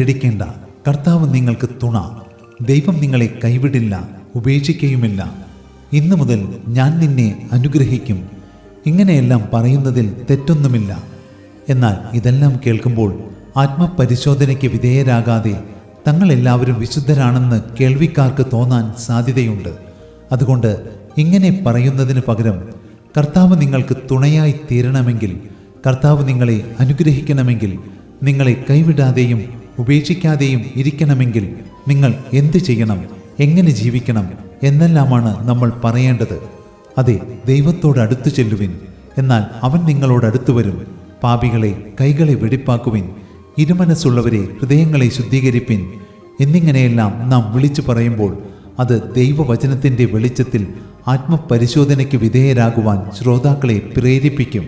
പേടിക്കേണ്ട, കർത്താവ് നിങ്ങൾക്ക് തുണ. ദൈവം നിങ്ങളെ കൈവിടില്ല, ഉപേക്ഷിക്കുകയുമില്ല. ഇന്നു മുതൽ ഞാൻ നിന്നെ അനുഗ്രഹിക്കും. ഇങ്ങനെയെല്ലാം പറയുന്നതിൽ തെറ്റൊന്നുമില്ല. എന്നാൽ ഇതെല്ലാം കേൾക്കുമ്പോൾ ആത്മപരിശോധനയ്ക്ക് വിധേയരാകാതെ തങ്ങളെല്ലാവരും വിശുദ്ധരാണെന്ന് കേൾവിക്കാർക്ക് തോന്നാൻ സാധ്യതയുണ്ട്. അതുകൊണ്ട് ഇങ്ങനെ പറയുന്നതിന് പകരം കർത്താവ് നിങ്ങൾക്ക് തുണയായി തീരണമെങ്കിൽ, കർത്താവ് നിങ്ങളെ അനുഗ്രഹിക്കണമെങ്കിൽ, നിങ്ങളെ കൈവിടാതെയും ഉപേക്ഷിക്കാതെയും ഇരിക്കണമെങ്കിൽ നിങ്ങൾ എന്ത് ചെയ്യണം, എങ്ങനെ ജീവിക്കണം എന്നെല്ലാമാണ് നമ്മൾ പറയേണ്ടത്. അതെ, ദൈവത്തോട് അടുത്തു ചെല്ലുവിൻ, എന്നാൽ അവൻ നിങ്ങളോടടുത്തു വരും. പാപികളെ കൈകളെ വെടിപ്പാക്കുവിൻ, ഇരുമനസ്സുള്ളവരെ ഹൃദയങ്ങളെ ശുദ്ധീകരിപ്പിൻ എന്നിങ്ങനെയെല്ലാം നാം വിളിച്ചു പറയുമ്പോൾ അത് ദൈവവചനത്തിൻ്റെ വെളിച്ചത്തിൽ ആത്മപരിശോധനയ്ക്ക് വിധേയരാകുവാൻ ശ്രോതാക്കളെ പ്രേരിപ്പിക്കും.